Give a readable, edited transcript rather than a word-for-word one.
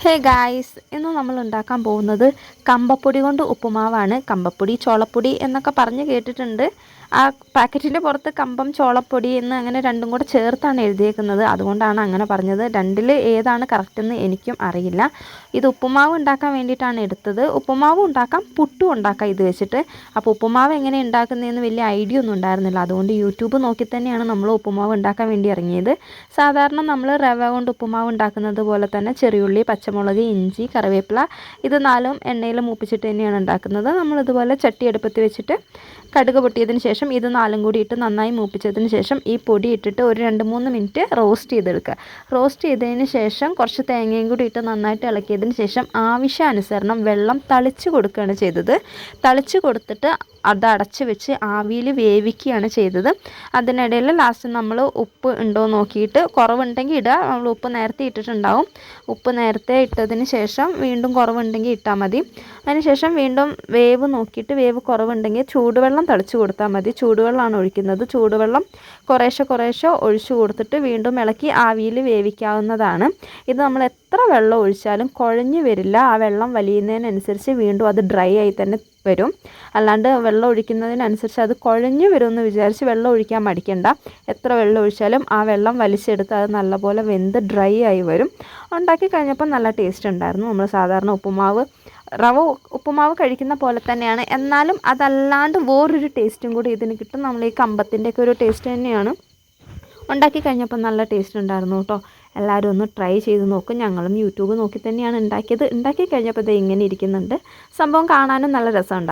Hey guys, ഇന്ന് നമ്മൾ ഉണ്ടാക്കാൻ പോകുന്നത് കമ്പപ്പൊടി കൊണ്ട് ഉപ്പുമാവാണ്. കമ്പപ്പൊടി, ചോളപ്പൊടി എന്നൊക്കെ പറഞ്ഞ് കേട്ടിട്ടുണ്ട്. ആ പാക്കറ്റിൻ്റെ പുറത്ത് കമ്പം, ചോളപ്പൊടി എന്ന് അങ്ങനെ രണ്ടും കൂടെ ചേർത്താണ് എഴുതിയേക്കുന്നത്. അതുകൊണ്ടാണ് അങ്ങനെ പറഞ്ഞത്. രണ്ടിൽ ഏതാണ് കറക്റ്റ് എന്ന് എനിക്കും അറിയില്ല. ഇത് ഉപ്പുമാവ് ഉണ്ടാക്കാൻ വേണ്ടിയിട്ടാണ് എടുത്തത്. ഉപ്പുമാവും ഉണ്ടാക്കാം, പുട്ടും ഉണ്ടാക്കാം ഇത് വെച്ചിട്ട്. അപ്പോൾ ഉപ്പുമാവ് എങ്ങനെ ഉണ്ടാക്കുന്നതെന്ന് വലിയ ഐഡിയ ഒന്നും ഉണ്ടായിരുന്നില്ല. അതുകൊണ്ട് യൂട്യൂബ് നോക്കി തന്നെയാണ് നമ്മൾ ഉപ്പുമാവ് ഉണ്ടാക്കാൻ വേണ്ടി ഇറങ്ങിയത്. സാധാരണ നമ്മൾ റവ കൊണ്ട് ഉപ്പുമാവ് ഉണ്ടാക്കുന്നത് പോലെ തന്നെ ചെറിയുള്ളി, പച്ചമുളക്, ഇഞ്ചി, കറിവേപ്പില ഇത് നാലും എണ്ണയിൽ മൂപ്പിച്ചിട്ട് തന്നെയാണ് ഉണ്ടാക്കുന്നത്. നമ്മളിതുപോലെ ചട്ടി അടുപ്പത്ത് വെച്ചിട്ട് കടുക് പൊട്ടിയതിന് ശേഷം ഇത് നാലും കൂടി ഇട്ട് നന്നായി മൂപ്പിച്ചതിന് ശേഷം ഈ പൊടി ഇട്ടിട്ട് ഒരു 2-3 മിനിറ്റ് റോസ്റ്റ് ചെയ്തെടുക്കുക. റോസ്റ്റ് ചെയ്തതിന് ശേഷം കുറച്ച് തേങ്ങയും കൂടി ഇട്ട് നന്നായിട്ട് ഇളക്കിയതിന് ശേഷം ആവശ്യാനുസരണം വെള്ളം തളിച്ച് കൊടുക്കുകയാണ് ചെയ്തത്. തളിച്ച് കൊടുത്തിട്ട് അത് അടച്ച് വെച്ച് ആവിയിൽ വേവിക്കുകയാണ് ചെയ്തത്. അതിനിടയിൽ ലാസ്റ്റ് നമ്മൾ ഉപ്പ് ഉണ്ടോ നോക്കിയിട്ട് കുറവുണ്ടെങ്കിൽ ഇടുക. നമ്മൾ ഉപ്പ് നേരത്തെ ഇട്ടിട്ടുണ്ടാവും. ഉപ്പ് നേരത്തെ ഇട്ടതിന് ശേഷം വീണ്ടും കുറവുണ്ടെങ്കിൽ ഇട്ടാൽ മതി. അതിനുശേഷം വീണ്ടും വേവ് നോക്കിയിട്ട് വേവ് കുറവുണ്ടെങ്കിൽ ചൂടുവെള്ളം തളിച്ച് കൊടുത്താൽ മതി. ചൂടുവെള്ളമാണ് ഒഴിക്കുന്നത്. ചൂടുവെള്ളം കുറേശ്ശെ ഒഴിച്ചു കൊടുത്തിട്ട് വീണ്ടും ഇളക്കി ആവിയിൽ വേവിക്കാവുന്നതാണ്. ഇത് നമ്മൾ എത്ര വെള്ളം ഒഴിച്ചാലും കുഴഞ്ഞു വരില്ല. ആ വെള്ളം വലിയുന്നതിനനുസരിച്ച് വീണ്ടും അത് ഡ്രൈ ആയി തന്നെ വരും. അല്ലാണ്ട് വെള്ളം ഒഴിക്കുന്നതിനനുസരിച്ച് അത് കുഴഞ്ഞു വരുമെന്ന് വിചാരിച്ച് വെള്ളം ഒഴിക്കാൻ മടിക്കണ്ട. എത്ര വെള്ളം ഒഴിച്ചാലും ആ വെള്ളം വലിച്ചെടുത്ത് അത് നല്ലപോലെ വെന്ത് ഡ്രൈ ആയി വരും. ഉണ്ടാക്കി കഴിഞ്ഞപ്പോൾ നല്ല ടേസ്റ്റ് ഉണ്ടായിരുന്നു. നമ്മൾ സാധാരണ റവ ഉപ്പുമാവ് കഴിക്കുന്ന പോലെ തന്നെയാണ്. എന്നാലും അതല്ലാണ്ട് വേറൊരു ടേസ്റ്റും കൂടി ഇതിന് കിട്ടും. നമ്മൾ ഈ കമ്പത്തിൻ്റെയൊക്കെ ഒരു ടേസ്റ്റ് തന്നെയാണ്. ഉണ്ടാക്കി കഴിഞ്ഞപ്പോൾ നല്ല ടേസ്റ്റ് ഉണ്ടായിരുന്നു കേട്ടോ. എല്ലാവരും ഒന്ന് ട്രൈ ചെയ്ത് നോക്കും. ഞങ്ങളും യൂട്യൂബ് നോക്കി തന്നെയാണ് ഉണ്ടാക്കിയത്. ഉണ്ടാക്കി കഴിഞ്ഞപ്പോൾ ഇത് ഇങ്ങനെ ഇരിക്കുന്നുണ്ട്. സംഭവം കാണാനും നല്ല രസമുണ്ട്.